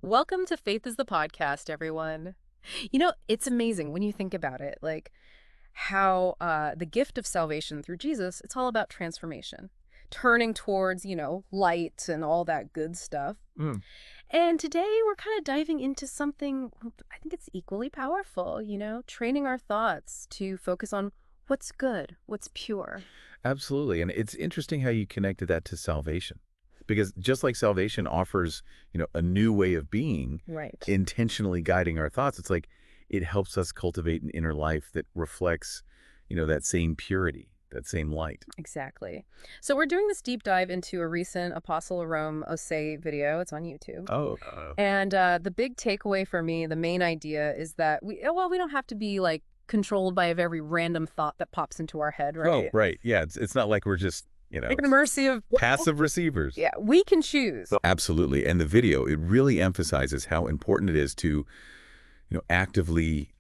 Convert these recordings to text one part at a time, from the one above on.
Welcome to Faith is the Podcast, everyone. It's amazing when you think about it, like how the gift of salvation through Jesus, it's all about transformation, turning towards, light and all that good stuff. Mm. And today we're kind of diving into something I think it's equally powerful, training our thoughts to focus on what's good, what's pure. Absolutely. And it's interesting how you connected that to salvation. Because just like salvation offers, a new way of being, Right. intentionally guiding our thoughts, it's like it helps us cultivate an inner life that reflects, that same purity, that same light. Exactly. So we're doing this deep dive into a recent Apostle Arome Osayi video. It's on YouTube. Oh. And the big takeaway for me, the main idea is that we don't have to be like controlled by every random thought that pops into our head, Oh, right? right. Yeah. It's not like we're just, Like the mercy of passive receivers. Yeah, we can choose. Absolutely. And the video, it really emphasizes how important it is to, actively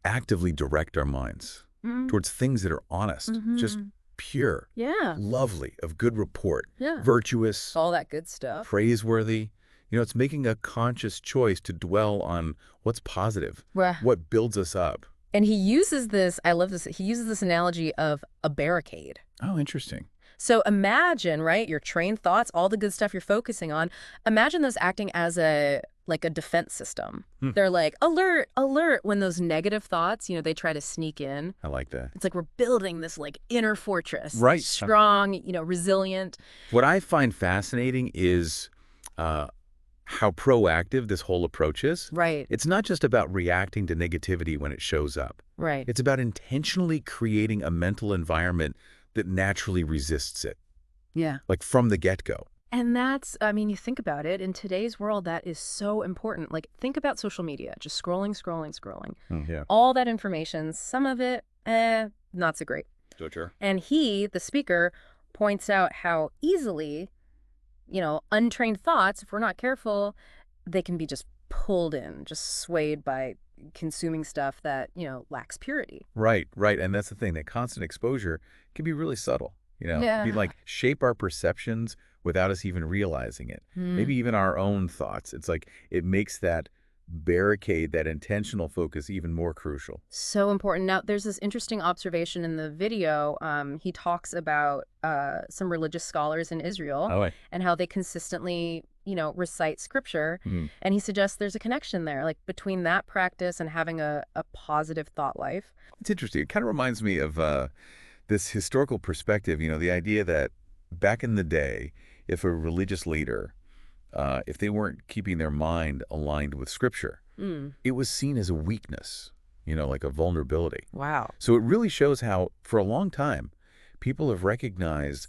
direct our minds towards things that are honest, just pure, Yeah. lovely, of good report, Yeah. virtuous, All that good stuff. praiseworthy. It's making a conscious choice to dwell on what's positive, Well, what builds us up. and he uses this, I love this, he uses this analogy of a barricade. Oh, interesting. So imagine, right, your trained thoughts, all the good stuff you're focusing on, imagine those acting as a defense system. They're like, alert, alert, when those negative thoughts, they try to sneak in. I like that. It's like we're building this inner fortress. Right. Strong, resilient. What I find fascinating is how proactive this whole approach is. Right. It's not just about reacting to negativity when it shows up. Right. It's about intentionally creating a mental environment that naturally resists it, Yeah. like from the get-go. And that's, you think about it, in today's world, that is so important. Like, think about social media, just scrolling. Yeah. All that information, some of it, not so great. Sure. And he, the speaker, points out how easily, untrained thoughts, if we're not careful, they can be just pulled in, just swayed by consuming stuff that, lacks purity. Right. And that's the thing. That constant exposure can be really subtle, Yeah. Be like shape our perceptions without us even realizing it. Maybe even our own thoughts. It's like it makes that barricade, that intentional focus even more crucial. So important. Now, there's this interesting observation in the video. He talks about some religious scholars in Israel Oh, and how they consistently, recite scripture. And he suggests there's a connection there, like between that practice and having a positive thought life. It's interesting. It kind of reminds me of this historical perspective, the idea that back in the day, if a religious leader, if they weren't keeping their mind aligned with Scripture, it was seen as a weakness, like a vulnerability. Wow. So it really shows how, for a long time, people have recognized,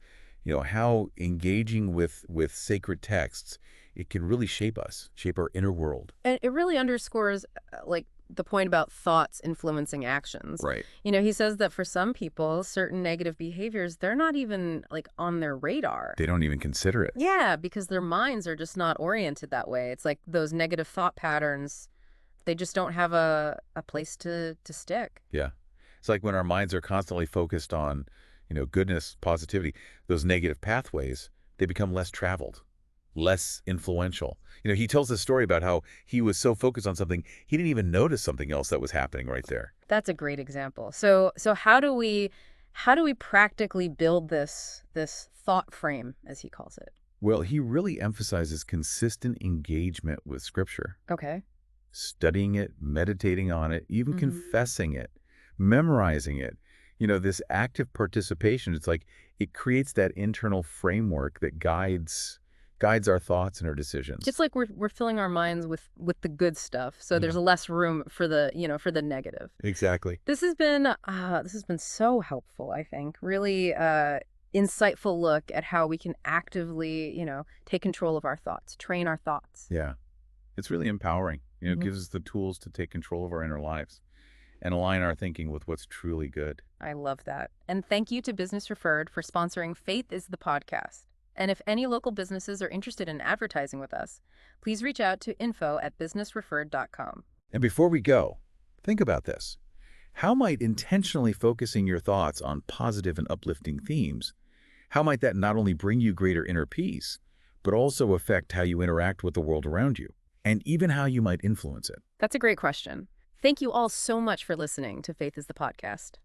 how engaging with sacred texts, it can really shape us, shape our inner world. And it really underscores, the point about thoughts influencing actions. Right. He says that for some people, certain negative behaviors, they're not even on their radar. They don't even consider it. Yeah, because their minds are just not oriented that way. It's like those negative thought patterns, they just don't have a place to stick. Yeah. It's like when our minds are constantly focused on, goodness, positivity, those negative pathways, they become less traveled, less influential. He tells this story about how he was so focused on something, he didn't even notice something else that was happening right there. That's a great example. So how do we practically build this thought frame, as he calls it? Well, he really emphasizes consistent engagement with Scripture. Okay. Studying it, meditating on it, even confessing it, memorizing it. This active participation, it's like it creates that internal framework that guides our thoughts and our decisions. It's like we're filling our minds with the good stuff, so there's less room for the negative. Exactly. This has been so helpful, I think. Really insightful look at how we can actively, take control of our thoughts, train our thoughts. Yeah. It's really empowering. It gives us the tools to take control of our inner lives and align our thinking with what's truly good. I love that. And thank you to Business Referred for sponsoring Faith is the Podcast. And if any local businesses are interested in advertising with us, please reach out to info@businessreferred.com. And before we go, think about this. How might intentionally focusing your thoughts on positive and uplifting themes, how might that not only bring you greater inner peace, but also affect how you interact with the world around you? and even how you might influence it. That's a great question. Thank you all so much for listening to Faith is the Podcast.